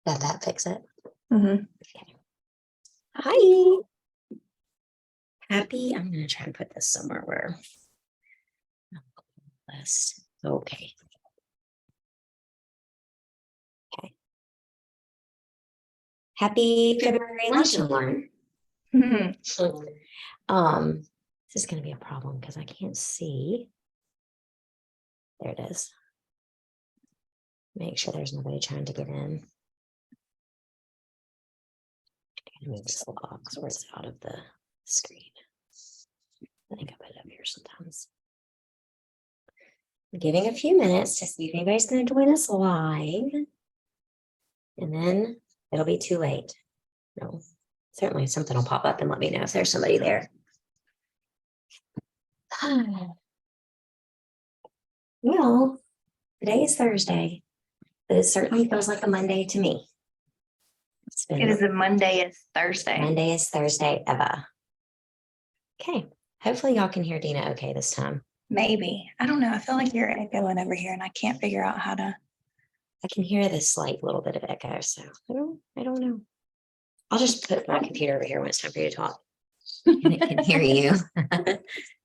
Did that fix it? Mm-hmm. Okay. Hi. Happy. I'm going to try and put this somewhere where less. Okay. Okay. Happy February Lunch and Learn. This is going to be a problem because I can't see. There it is. Make sure there's nobody trying to get in. Move this little box where it's out of the screen. I think I put it up here sometimes. I'm giving a few minutes to see if anybody's going to join us live. And then it'll be too late. No, certainly something will pop up and let me know if there's somebody there. Well, today is Thursday, but it certainly feels like a Monday to me. It is a Monday is Thursday. Monday is Thursday ever. Okay. Hopefully y'all can hear Dina okay this time. Maybe. I don't know. I feel like you're echoing over here and I can't figure out how to. I can hear this slight little bit of echo, so I don't know. I'll just put my computer over here when it's time for you to talk. And it can hear you.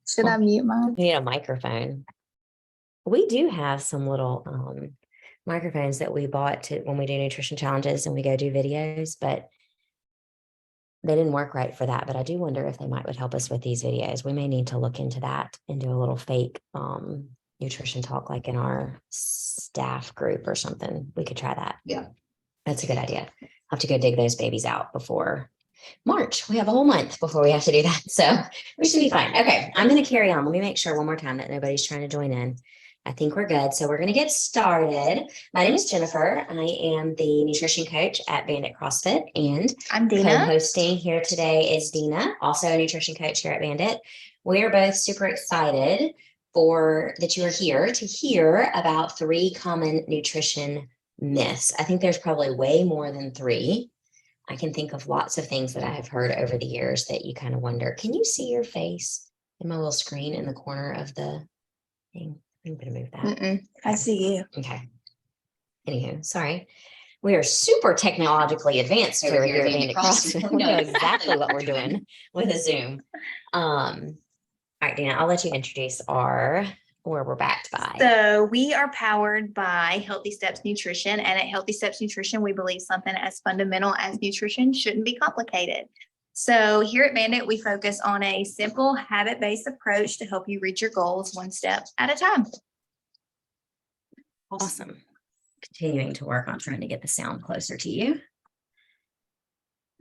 Should I mute mine? We need a microphone. We do have some little microphones that we bought to when we do nutrition challenges and we go do videos, but they didn't work right for that. But I do wonder if they would help us with these videos. We may need to look into that and do a little fake nutrition talk like in our staff group or something. We could try that. Yeah. That's a good idea. I'll have to go dig those babies out before March. We have a whole month before we have to do that. So we should be fine. Okay. I'm going to carry on. Let me make sure one more time that nobody's trying to join in. I think we're good. So we're going to get started. My name is Jennifer. I am the nutrition coach at Bandit CrossFit, and I'm Dina. Co-hosting here today is Dina, also a nutrition coach here at Bandit. We are both super excited that you are here to hear about 3 common nutrition myths. I think there's probably way more than 3. I can think of lots of things that I have heard over the years that you kind of wonder, can you see your face in my little screen in the corner of the thing? I'm going to move that. I see you. Okay. Anywho, sorry. We are super technologically advanced over here at Bandit CrossFit. We know exactly what we're doing with a Zoom. All right, Dina, I'll let you introduce where we're backed by. So we are powered by Healthy Steps Nutrition. And at Healthy Steps Nutrition, we believe something as fundamental as nutrition shouldn't be complicated. So here at Bandit, we focus on a simple habit-based approach to help you reach your goals one step at a time. Awesome. Continuing to work on trying to get the sound closer to you.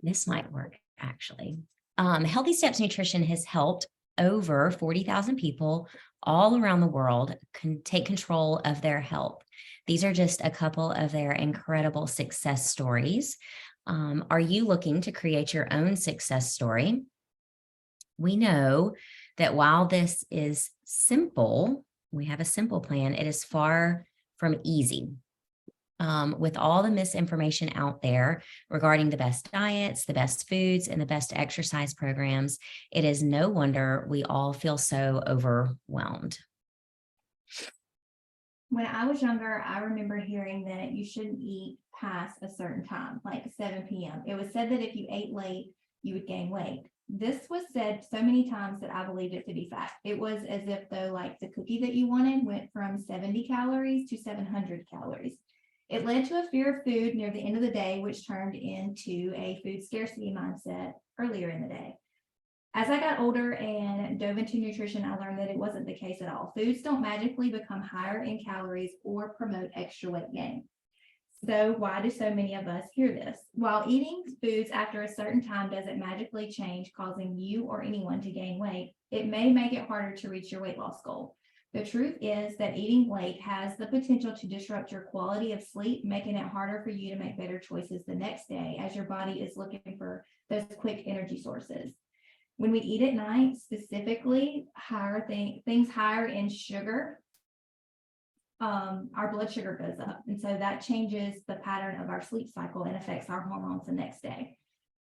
This might work, actually. Healthy Steps Nutrition has helped over 40,000 people all around the world take control of their health. These are just a couple of their incredible success stories. Are you looking to create your own success story? We know that while this is simple, we have a simple plan, it is far from easy. With all the misinformation out there regarding the best diets, the best foods, and the best exercise programs, it is no wonder we all feel so overwhelmed. When I was younger, I remember hearing that you shouldn't eat past a certain time, like 7 p.m. It was said that if you ate late, you would gain weight. This was said so many times that I believed it to be fact. It was as if though like the cookie that you wanted went from 70 calories to 700 calories. It led to a fear of food near the end of the day, which turned into a food scarcity mindset earlier in the day. As I got older and dove into nutrition, I learned that it wasn't the case at all. Foods don't magically become higher in calories or promote extra weight gain. So why do so many of us hear this? While eating foods after a certain time doesn't magically change, causing you or anyone to gain weight, it may make it harder to reach your weight loss goal. The truth is that eating late has the potential to disrupt your quality of sleep, making it harder for you to make better choices the next day as your body is looking for those quick energy sources. When we eat at night, specifically things higher in sugar, our blood sugar goes up. And so that changes the pattern of our sleep cycle and affects our hormones the next day.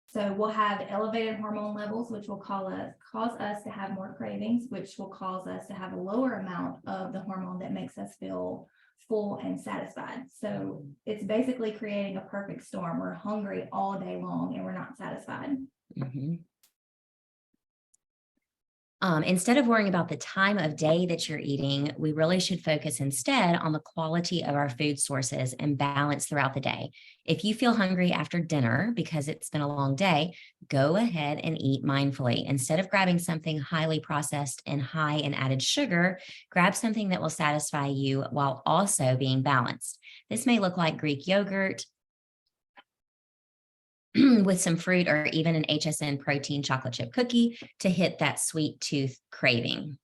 So we'll have elevated hormone levels, which will cause us to have more cravings, which will cause us to have a lower amount of the hormone that makes us feel full and satisfied. So it's basically creating a perfect storm. We're hungry all day long and we're not satisfied. Mhm. Instead of worrying about the time of day that you're eating, we really should focus instead on the quality of our food sources and balance throughout the day. If you feel hungry after dinner because it's been a long day, go ahead and eat mindfully. Instead of grabbing something highly processed and high in added sugar, grab something that will satisfy you while also being balanced. This may look like Greek yogurt, with some fruit, or even an HSN protein chocolate chip cookie to hit that sweet tooth craving.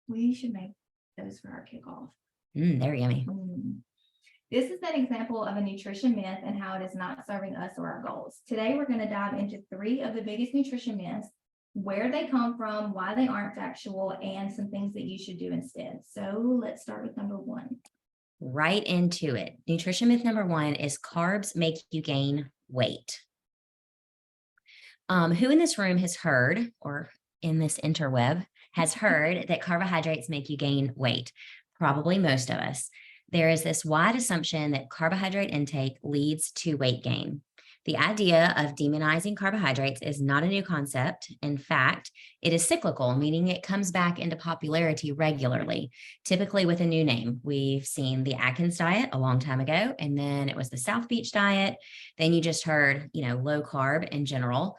We should make those for our kickoff. They're yummy. This is an example of a nutrition myth and how it is not serving us or our goals. Today, we're going to dive into 3 of the biggest nutrition myths, where they come from, why they aren't factual, and some things that you should do instead. So let's start with number 1. Right into it. Nutrition myth number 1 is carbs make you gain weight. Who in this room has heard, or in this interweb has heard, that carbohydrates make you gain weight? Probably most of us. There is this wide assumption that carbohydrate intake leads to weight gain. The idea of demonizing carbohydrates is not a new concept. In fact, it is cyclical, meaning it comes back into popularity regularly, typically with a new name. We've seen the Atkins diet a long time ago, and then it was the South Beach diet. Then you just heard, low carb in general.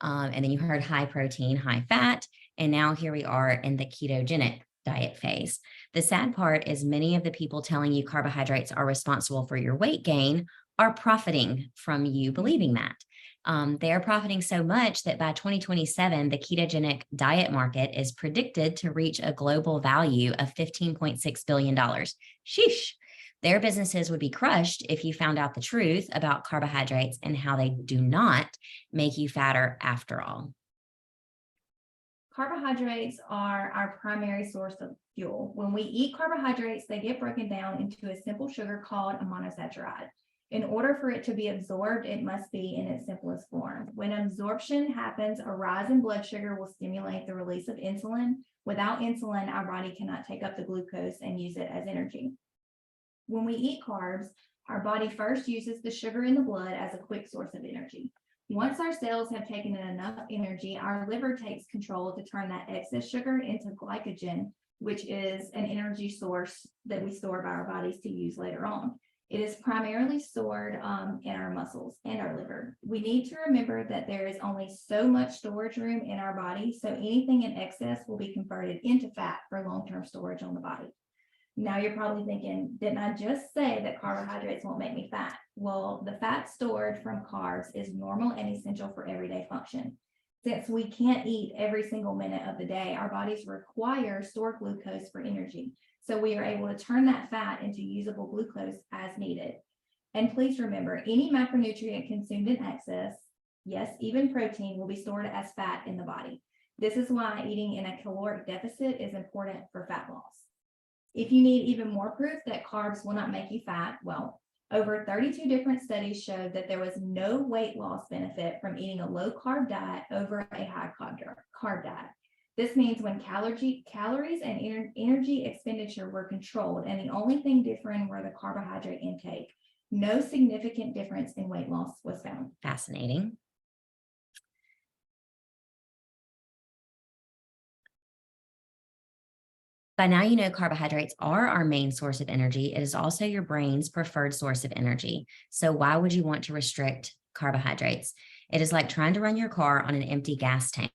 And then you heard high protein, high fat. And now here we are in the ketogenic diet phase. The sad part is many of the people telling you carbohydrates are responsible for your weight gain are profiting from you believing that. They are profiting so much that by 2027, the ketogenic diet market is predicted to reach a global value of $15.6 billion. Sheesh. Their businesses would be crushed if you found out the truth about carbohydrates and how they do not make you fatter after all. Carbohydrates are our primary source of fuel. When we eat carbohydrates, they get broken down into a simple sugar called a monosaccharide. In order for it to be absorbed, it must be in its simplest form. When absorption happens, a rise in blood sugar will stimulate the release of insulin. Without insulin, our body cannot take up the glucose and use it as energy. When we eat carbs, our body first uses the sugar in the blood as a quick source of energy. Once our cells have taken in enough energy, our liver takes control to turn that excess sugar into glycogen, which is an energy source that we store by our bodies to use later on. It is primarily stored in our muscles and our liver. We need to remember that there is only so much storage room in our body, so anything in excess will be converted into fat for long-term storage on the body. Now you're probably thinking, didn't I just say that carbohydrates won't make me fat? Well, the fat stored from carbs is normal and essential for everyday function. Since we can't eat every single minute of the day, our bodies require stored glucose for energy. So we are able to turn that fat into usable glucose as needed. And please remember, any macronutrient consumed in excess, yes, even protein, will be stored as fat in the body. This is why eating in a caloric deficit is important for fat loss. If you need even more proof that carbs will not make you fat, well, over 32 different studies showed that there was no weight loss benefit from eating a low carb diet over a high carb diet. This means when calories and energy expenditure were controlled, and the only thing different were the carbohydrate intake, no significant difference in weight loss was found. Fascinating. By now, you know carbohydrates are our main source of energy. It is also your brain's preferred source of energy. So why would you want to restrict carbohydrates? It is like trying to run your car on an empty gas tank.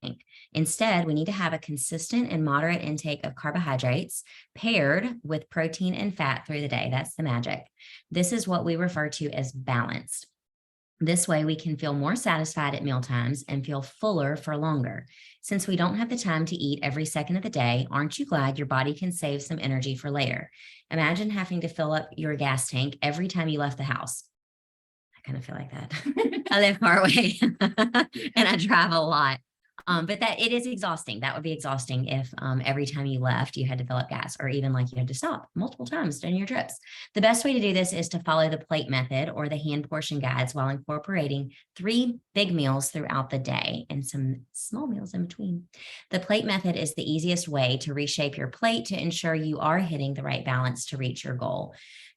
Instead, we need to have a consistent and moderate intake of carbohydrates paired with protein and fat through the day. That's the magic. This is what we refer to as balanced. This way, we can feel more satisfied at mealtimes and feel fuller for longer. Since we don't have the time to eat every second of the day, aren't you glad your body can save some energy for later? Imagine having to fill up your gas tank every time you left the house. I kind of feel like that. I live far away and I travel a lot. But that it is exhausting. That would be exhausting if every time you left, you had to fill up gas, or even like you had to stop multiple times during your trips. The best way to do this is to follow the plate method or the hand portion guides while incorporating 3 big meals throughout the day and some small meals in between. The plate method is the easiest way to reshape your plate to ensure you are hitting the right balance to reach your goal.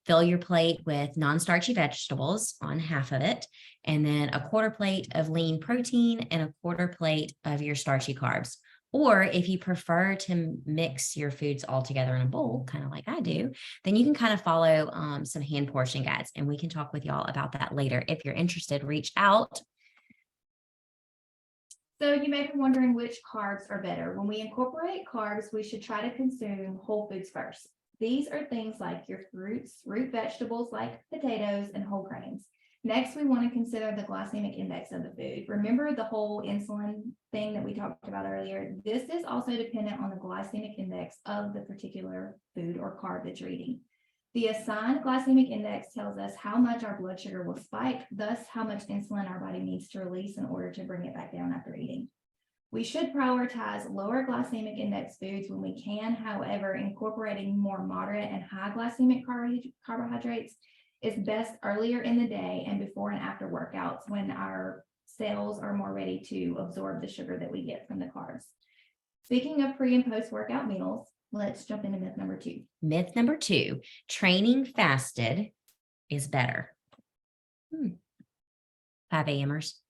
Fill your plate with non-starchy vegetables on half of it, and then a quarter plate of lean protein and a quarter plate of your starchy carbs. Or if you prefer to mix your foods all together in a bowl, kind of like I do, then you can kind of follow some hand portion guides, and we can talk with y'all about that later. If you're interested, reach out. So you may be wondering which carbs are better. When we incorporate carbs, we should try to consume whole foods first. These are things like your fruits, root vegetables like potatoes and whole grains. Next, we want to consider the glycemic index of the food. Remember the whole insulin thing that we talked about earlier? This is also dependent on the glycemic index of the particular food or carb that you're eating. The assigned glycemic index tells us how much our blood sugar will spike, thus how much insulin our body needs to release in order to bring it back down after eating. We should prioritize lower glycemic index foods when we can. However, incorporating more moderate and high glycemic carbohydrates is best earlier in the day and before and after workouts when our cells are more ready to absorb the sugar that we get from the carbs. Speaking of pre and post workout meals, let's jump into myth number 2. Myth number 2, training fasted is better. 5 a.m.ers.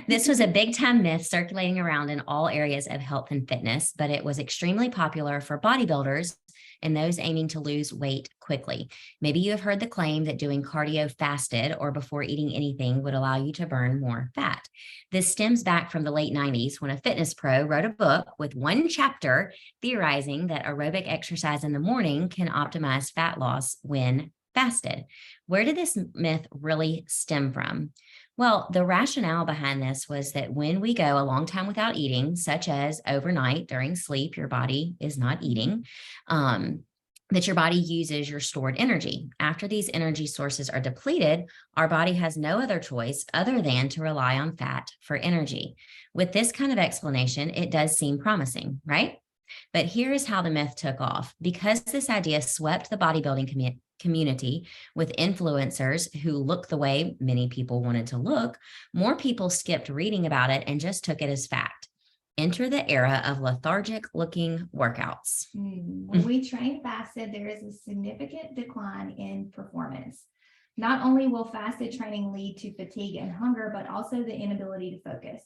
This was a big time myth circulating around in all areas of health and fitness, but it was extremely popular for bodybuilders and those aiming to lose weight quickly. Maybe you have heard the claim that doing cardio fasted or before eating anything would allow you to burn more fat. This stems back from the late 90s when a fitness pro wrote a book with one chapter theorizing that aerobic exercise in the morning can optimize fat loss when fasted. Where did this myth really stem from? Well, the rationale behind this was that when we go a long time without eating, such as overnight during sleep, your body is not eating, that your body uses your stored energy. After these energy sources are depleted, our body has no other choice other than to rely on fat for energy. With this kind of explanation, it does seem promising, right? But here is how the myth took off. Because this idea swept the bodybuilding community with influencers who look the way many people wanted to look, more people skipped reading about it and just took it as fact. Enter the era of lethargic looking workouts. When we train fasted, there is a significant decline in performance. Not only will fasted training lead to fatigue and hunger, but also the inability to focus.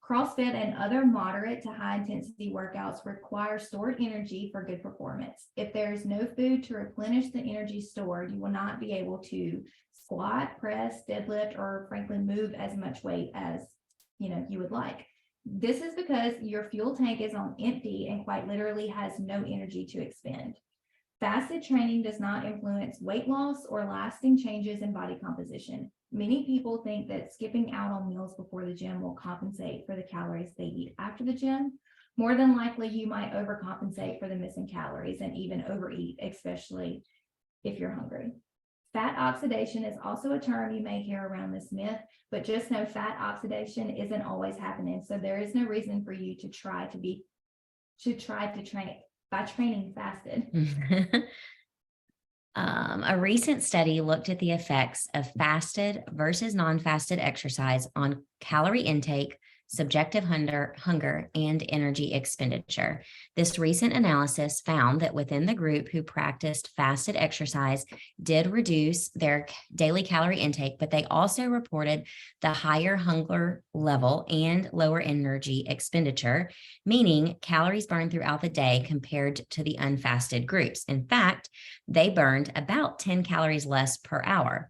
CrossFit and other moderate to high intensity workouts require stored energy for good performance. If there is no food to replenish the energy stored, you will not be able to squat, press, deadlift, or frankly move as much weight as you would like. This is because your fuel tank is on empty and quite literally has no energy to expend. Fasted training does not influence weight loss or lasting changes in body composition. Many people think that skipping out on meals before the gym will compensate for the calories they eat after the gym. More than likely, you might overcompensate for the missing calories and even overeat, especially if you're hungry. Fat oxidation is also a term you may hear around this myth, but just know fat oxidation isn't always happening. So there is no reason for you to try to train by training fasted. A recent study looked at the effects of fasted versus non-fasted exercise on calorie intake, subjective hunger, and energy expenditure. This recent analysis found that within the group who practiced fasted exercise did reduce their daily calorie intake, but they also reported the higher hunger level and lower energy expenditure, meaning calories burned throughout the day compared to the unfasted groups. In fact, they burned about 10 calories less per hour.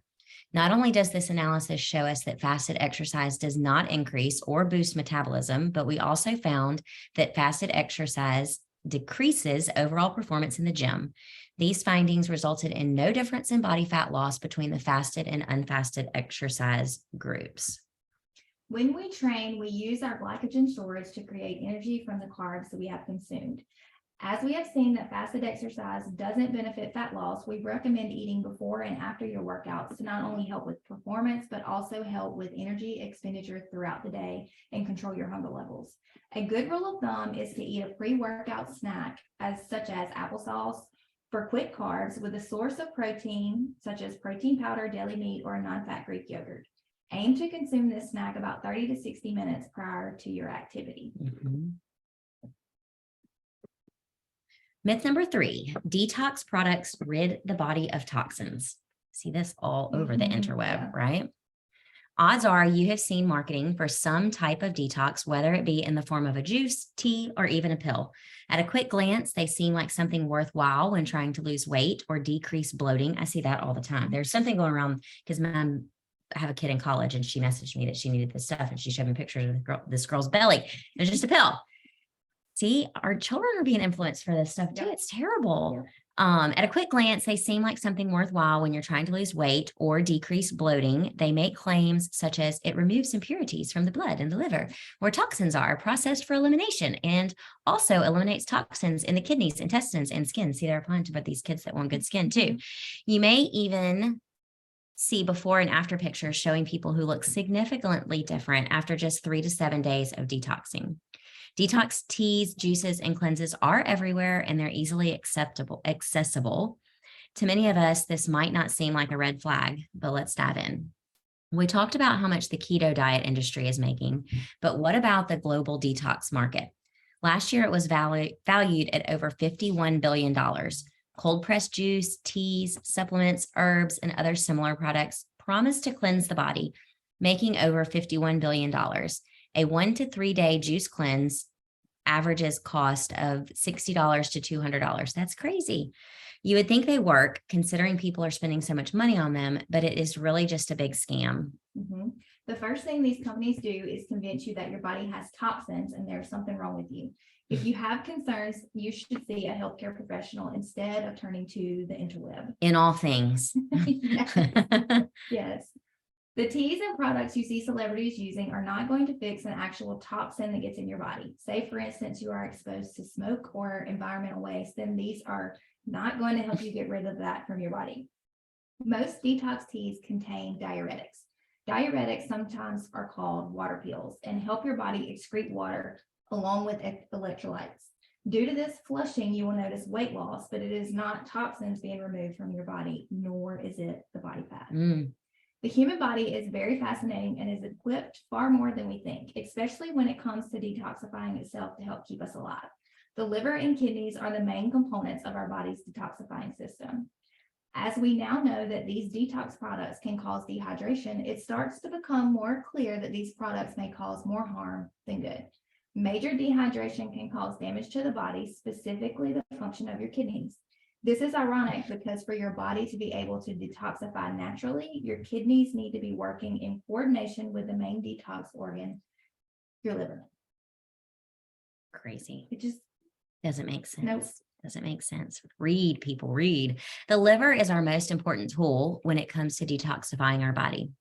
Not only does this analysis show us that fasted exercise does not increase or boost metabolism, but we also found that fasted exercise decreases overall performance in the gym. These findings resulted in no difference in body fat loss between the fasted and unfasted exercise groups. When we train, we use our glycogen storage to create energy from the carbs that we have consumed. As we have seen that fasted exercise doesn't benefit fat loss, we recommend eating before and after your workouts to not only help with performance, but also help with energy expenditure throughout the day and control your hunger levels. A good rule of thumb is to eat a pre-workout snack such as applesauce for quick carbs with a source of protein, such as protein powder, deli meat, or non-fat Greek yogurt. Aim to consume this snack about 30 to 60 minutes prior to your activity. Myth number 3, detox products rid the body of toxins. See this all over the Mhm, interweb, yeah. right? Odds are you have seen marketing for some type of detox, whether it be in the form of a juice, tea, or even a pill. At a quick glance, they seem like something worthwhile when trying to lose weight or decrease bloating. I see that all the time. There's something going around because I have a kid in college and she messaged me that she needed this stuff and she showed me pictures of this girl's belly. It's just a pill. See, our children are being influenced for this stuff too. Yep. It's terrible. Yep. At a quick glance, they seem like something worthwhile when you're trying to lose weight or decrease bloating. They make claims such as it removes impurities from the blood and the liver, where toxins are processed for elimination, and also eliminates toxins in the kidneys, intestines, and skin. See, they're applying to these kids that want good skin too. You may even see before and after pictures showing people who look significantly different after just 3 to 7 days of detoxing. Detox teas, juices, and cleanses are everywhere and they're easily accessible. To many of us, this might not seem like a red flag, but let's dive in. We talked about how much the keto diet industry is making, but what about the global detox market? Last year, it was valued at over $51 billion. Cold pressed juice, teas, supplements, herbs, and other similar products promise to cleanse the body, making over $51 billion. A 1 to 3 day juice cleanse averages cost of $60 to $200. That's crazy. You would think they work considering people are spending so much money on them, but it is really just a big scam. Mhm. The first thing these companies do is convince you that your body has toxins and there's something wrong with you. If you have concerns, you should see a healthcare professional instead of turning to the interweb. In all things. Yes. Yes. The teas and products you see celebrities using are not going to fix an actual toxin that gets in your body. Say, for instance, you are exposed to smoke or environmental waste, then these are not going to help you get rid of that from your body. Most detox teas contain diuretics. Diuretics sometimes are called water pills and help your body excrete water along with electrolytes. Due to this flushing, you will notice weight loss, but it is not toxins being removed from your body, nor is it the body fat. The human body is very fascinating and is equipped far more than we think, especially when it comes to detoxifying itself to help keep us alive. The liver and kidneys are the main components of our body's detoxifying system. As we now know that these detox products can cause dehydration, it starts to become more clear that these products may cause more harm than good. Major dehydration can cause damage to the body, specifically the function of your kidneys. This is ironic because for your body to be able to detoxify naturally, your kidneys need to be working in coordination with the main detox organ, your liver. Crazy. It just doesn't make sense. Nope. Doesn't make sense. Read, people, read. The liver is our most important tool when it comes to detoxifying our body,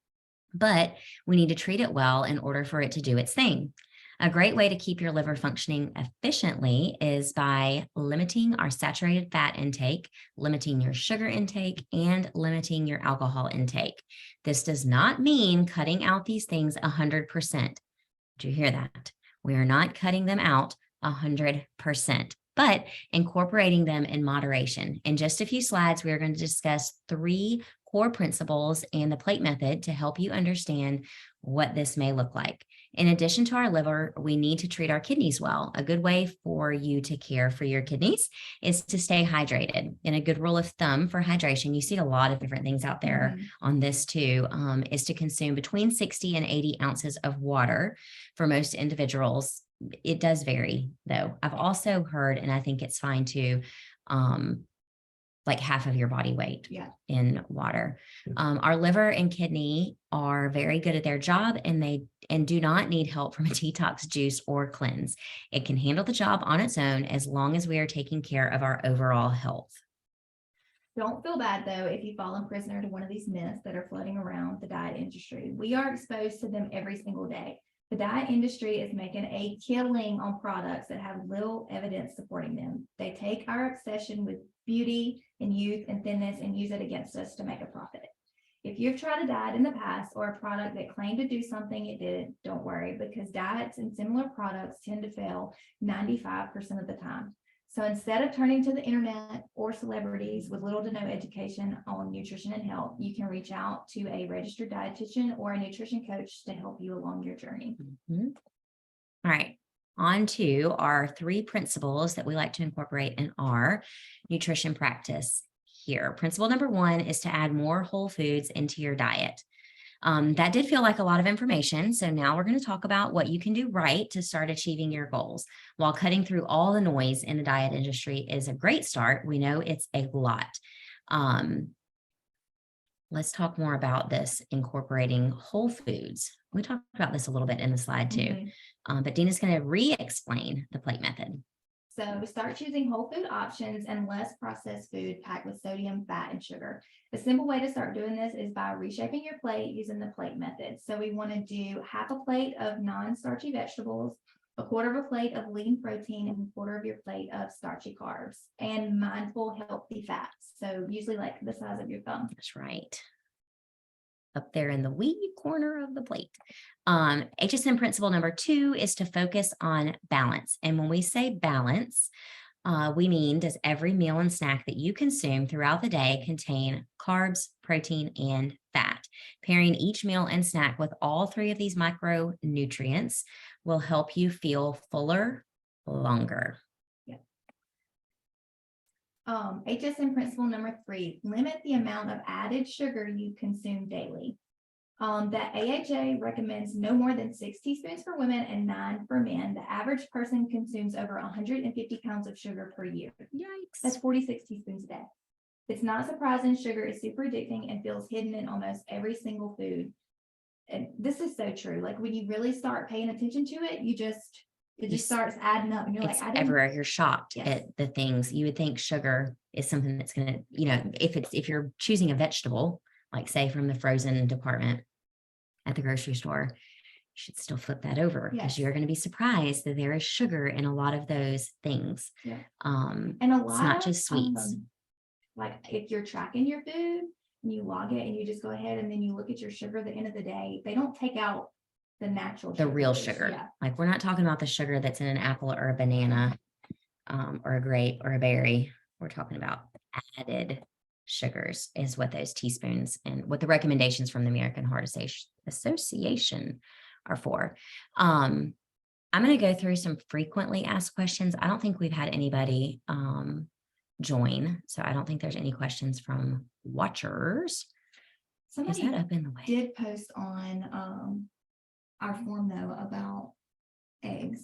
but we need to treat it well in order for it to do its thing. A great way to keep your liver functioning efficiently is by limiting our saturated fat intake, limiting your sugar intake, and limiting your alcohol intake. This does not mean cutting out these things 100%. Did you hear that? We are not cutting them out 100%, but incorporating them in moderation. In just a few slides, we are going to discuss 3 core principles and the plate method to help you understand what this may look like. In addition to our liver, we need to treat our kidneys well. A good way for you to care for your kidneys is to stay hydrated. And a good rule of thumb for hydration, you see a lot of different things out there on this too, is to consume between 60 and 80 ounces of water for most individuals. It does vary though. I've also heard, and I think it's fine too, like half of your body weight in water. Our liver and kidney are very good at their job and do not need help from a detox juice or cleanse. It can handle the job on its own as long as we are taking care of our overall health. Don't feel bad though if you fall prisoner to one of these myths that are floating around the diet industry. We are exposed to them every single day. The diet industry is making a killing on products that have little evidence supporting them. They take our obsession with beauty and youth and thinness and use it against us to make a profit. If you've tried a diet in the past or a product that claimed to do something it didn't, don't worry, because diets and similar products tend to fail 95% of the time. So instead of turning to the internet or celebrities with little to no education on nutrition and health, you can reach out to a registered dietitian or a nutrition coach to help you along your journey. All right. On to our 3 principles that we like to incorporate in our nutrition practice. here. Principle number 1 is to add more whole foods into your diet. That did feel like a lot of information. So now we're going to talk about what you can do right to start achieving your goals. While cutting through all the noise in the diet industry is a great start, we know it's a lot. Let's talk more about this incorporating whole foods. We talked about this a little bit in the slide too, but Dina's going to re-explain the plate method. So start choosing whole food options and less processed food packed with sodium, fat, and sugar. The simple way to start doing this is by reshaping your plate using the plate method. So we want to do half a plate of non-starchy vegetables, a quarter of a plate of lean protein, and a quarter of your plate of starchy carbs, and mindful, healthy fats. So usually like the size of your thumb. That's right. Up there in the wee corner of the plate. HSM principle number 2 is to focus on balance. And when we say balance, we mean, does every meal and snack that you consume throughout the day contain carbs, protein, and fat? Pairing each meal and snack with all 3 of these micronutrients will help you feel fuller longer. HSM principle number 3, limit the amount of added sugar you consume daily. The AHA recommends no more than 6 teaspoons for women and 9 for men. The average person consumes over 150 pounds of sugar per year. Yikes. That's 46 teaspoons a day. It's not surprising sugar is super addicting and feels hidden in almost every single food. And this is so true. Like when you really start paying attention to it, it just starts adding up and you're It's like, everywhere. You're shocked Yes. at the things. You would think sugar is something that's going to, if you're choosing a vegetable, like say from the frozen department at the grocery store, you should still flip that over because Yes. you're going to be surprised that there is sugar in a lot of those things. Yeah. And a lot it's not of, just sweets. Like if you're tracking your food and you log it and you just go ahead and then you look at your sugar at the end of the day, they don't take out the natural The real sugars. sugar. Yeah. Like we're not talking about the sugar that's in an apple or a banana or a grape or a berry. We're talking about added sugars is what those teaspoons and what the recommendations from the American Heart Association are for. I'm going to go through some frequently asked questions. I don't think we've had anybody join, so I don't think there's any questions from watchers. Somebody Is that up in the way? did post on our form though about eggs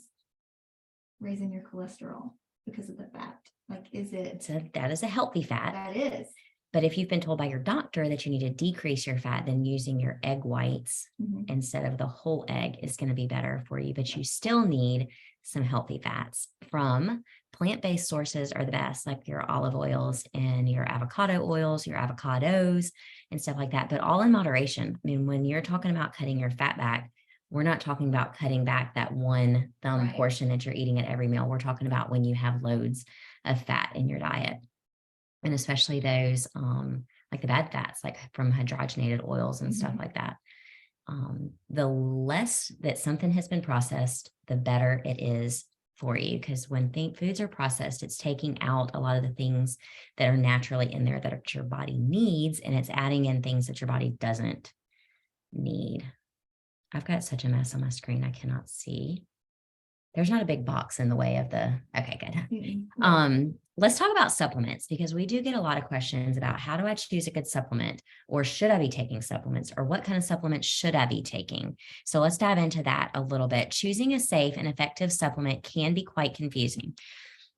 raising your cholesterol because of the fat. Like, is it? That is a healthy fat. That is. But if you've been told by your doctor that you need to decrease your fat, then using your egg whites instead of the whole egg is going to be better for you. But you still need some healthy fats from plant-based sources are the best, like your olive oils and your avocado oils, your avocados and stuff like that, but all in moderation. I mean, when you're talking about cutting your fat back, we're not talking about cutting back that one thumb portion that you're eating at every meal. We're talking about when you have loads of fat in your diet. And especially those like the bad fats, like from hydrogenated oils and stuff like that. The less that something has been processed, the better it is for you. Because when foods are processed, it's taking out a lot of the things that are naturally in there that your body needs, and it's adding in things that your body doesn't need. I've got such a mess on my screen, I cannot see. There's not a big box in the way of the, okay, good. Let's talk about supplements, because we do get a lot of questions about how do I choose a good supplement, or should I be taking supplements, or what kind of supplements should I be taking? So let's dive into that a little bit. Choosing a safe and effective supplement can be quite confusing.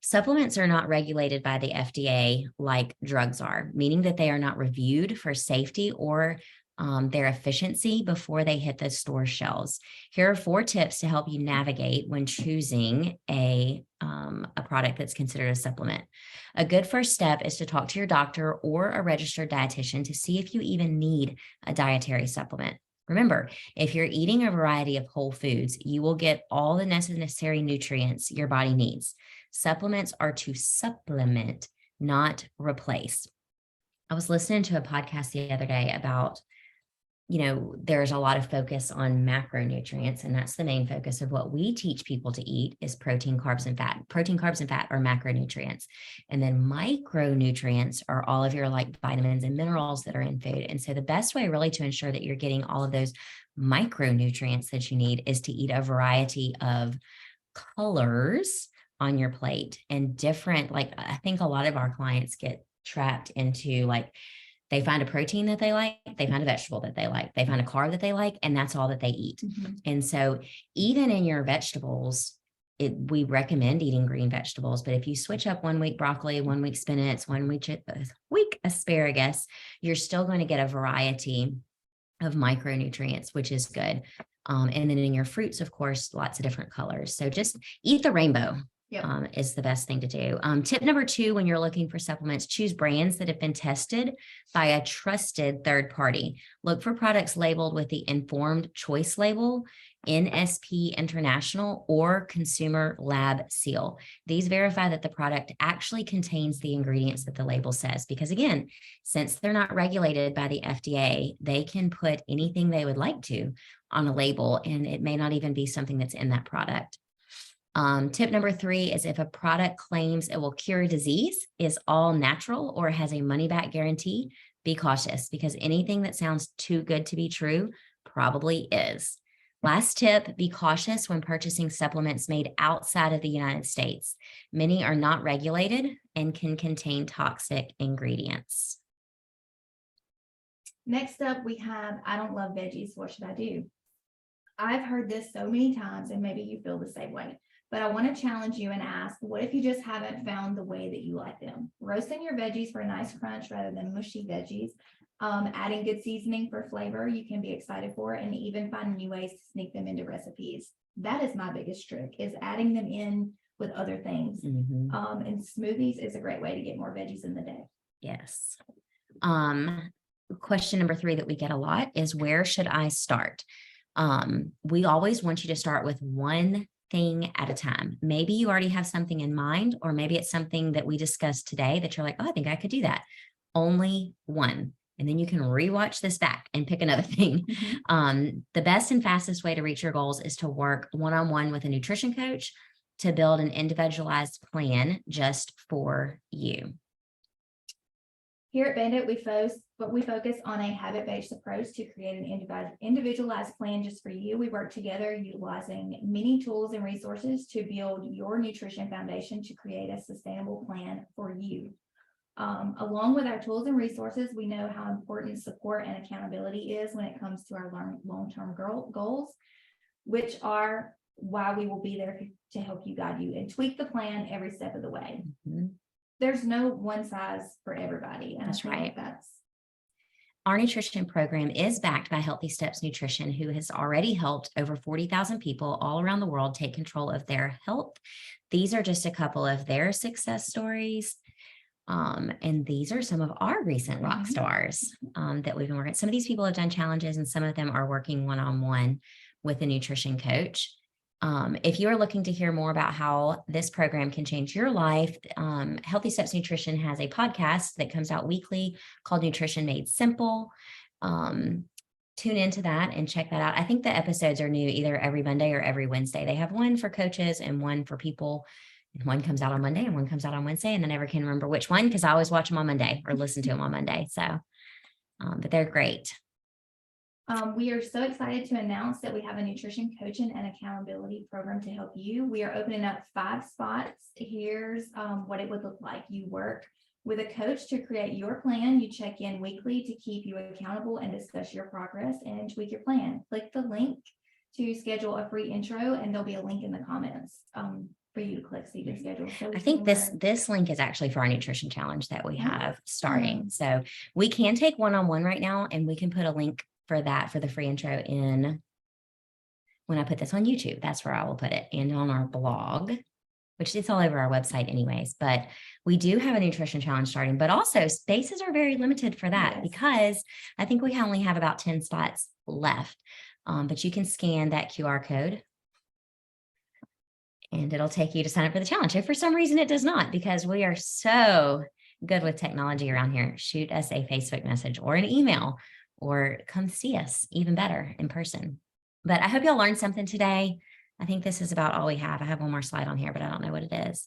Supplements are not regulated by the FDA like drugs are, meaning that they are not reviewed for safety or their efficiency before they hit the store shelves. Here are 4 tips to help you navigate when choosing a product that's considered a supplement. A good first step is to talk to your doctor or a registered dietitian to see if you even need a dietary supplement. Remember, if you're eating a variety of whole foods, you will get all the necessary nutrients your body needs. Supplements are to supplement, not replace. I was listening to a podcast the other day about, there's a lot of focus on macronutrients, and that's the main focus of what we teach people to eat is protein, carbs, and fat. Protein, carbs, and fat are macronutrients. And then micronutrients are all of your like vitamins and minerals that are in food. And so the best way really to ensure that you're getting all of those micronutrients that you need is to eat a variety of colors on your plate and different, like I think a lot of our clients get trapped into like, they find a protein that they like, they find a vegetable that they like, they find a carb that they like, and that's all that they eat. And so even in your vegetables, we recommend eating green vegetables, but if you switch up 1 week broccoli, 1 week spinach, 1 week asparagus, you're still going to get a variety of micronutrients, which is good. And then in your fruits, of course, lots of different colors. So just eat the rainbow. Yep. Is the best thing to do. Tip number 2, when you're looking for supplements, choose brands that have been tested by a trusted third party. Look for products labeled with the Informed Choice label, NSP International, or Consumer Lab seal. These verify that the product actually contains the ingredients that the label says, because again, since they're not regulated by the FDA, they can put anything they would like to on a label, and it may not even be something that's in that product. Tip number 3 is if a product claims it will cure disease, is all natural, or has a money back guarantee, be cautious, because anything that sounds too good to be true probably is. Last tip, be cautious when purchasing supplements made outside of the United States. Many are not regulated and can contain toxic ingredients. Next up, we have, I don't love veggies. What should I do? I've heard this so many times, and maybe you feel the same way, but I want to challenge you and ask, what if you just haven't found the way that you like them? Roasting your veggies for a nice crunch rather than mushy veggies. Adding good seasoning for flavor you can be excited for, and even finding new ways to sneak them into recipes. That is my biggest trick, is adding them in with other things. And smoothies is a great way to get more veggies in the day. Yes. Question number 3 that we get a lot is, where should I start? We always want you to start with one thing at a time. Maybe you already have something in mind, or maybe it's something that we discussed today that you're like, oh, I think I could do that. Only one. And then you can rewatch this back and pick another thing. The best and fastest way to reach your goals is to work one-on-one with a nutrition coach to build an individualized plan just for you. Here at Bandit, we focus on a habit-based approach to create an individualized plan just for you. We work together utilizing many tools and resources to build your nutrition foundation to create a sustainable plan for you. Along with our tools and resources, we know how important support and accountability is when it comes to our long-term goals, which are why we will be there to help you, guide you, and tweak the plan every step of the way. There's no one size for everybody. And That's I feel right. like Our nutrition program is backed by Healthy Steps Nutrition, who has already helped over 40,000 people all around the world take control of their health. These are just a couple of their success stories. And these are some of our recent rock stars that we've been working. Some of these people have done challenges, and some of them are working one-on-one with a nutrition coach. If you are looking to hear more about how this program can change your life, Healthy Steps Nutrition has a podcast that comes out weekly called Nutrition Made Simple. Tune into that and check that out. I think the episodes are new either every Monday or every Wednesday. They have one for coaches and one for people. And one comes out on Monday and one comes out on Wednesday, and I never can remember which one because I always watch them on Monday or listen to them on Monday. So, but they're great. we are so excited to announce that we have a nutrition coaching and accountability program to help you. We are opening up 5 spots. Here's what it would look like. You work with a coach to create your plan. You check in weekly to keep you accountable and discuss your progress and tweak your plan. Click the link to schedule a free intro, and there'll be a link in the comments for you to click so you can schedule. So I think this link is actually for our nutrition challenge that we have starting. So we can take one-on-one right now, and we can put a link for that for the free intro in when I put this on YouTube. That's where I will put it, and on our blog, which is all over our website anyways. But we do have a nutrition challenge starting, but also spaces are very limited for that because I think we only have about 10 spots left. But you can scan that QR code and it'll take you to sign up for the challenge. If for some reason it does not, because we are so good with technology around here, shoot us a Facebook message or an email, or come see us, even better, in person. But I hope y'all learned something today. I think this is about all we have. I have one more slide on here, but I don't know what it is.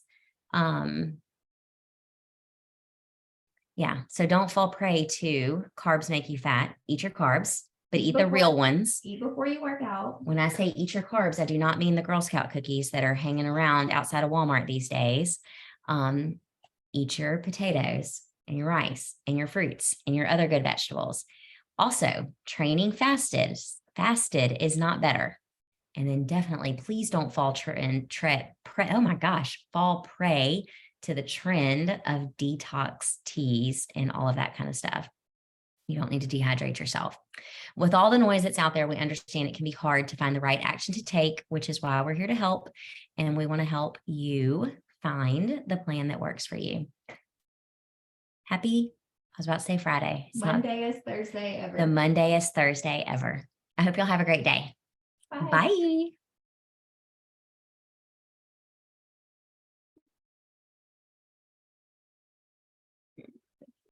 Yeah, so don't fall prey to carbs make you fat. Eat your carbs, but eat the real ones. Eat before you work out. When I say eat your carbs, I do not mean the Girl Scout cookies that are hanging around outside of Walmart these days. Eat your potatoes, and your rice and your fruits and your other good vegetables. Also, training fasted is not better. And then definitely please don't fall fall prey to the trend of detox teas and all of that kind of stuff. You don't need to dehydrate yourself. With all the noise that's out there, we understand it can be hard to find the right action to take, which is why we're here to help. And we want to help you find the plan that works for you. I was about to say Friday. It's not Mondayest Thursday ever. the Mondayest Thursday ever. I hope you'll have a great day. Bye. Bye.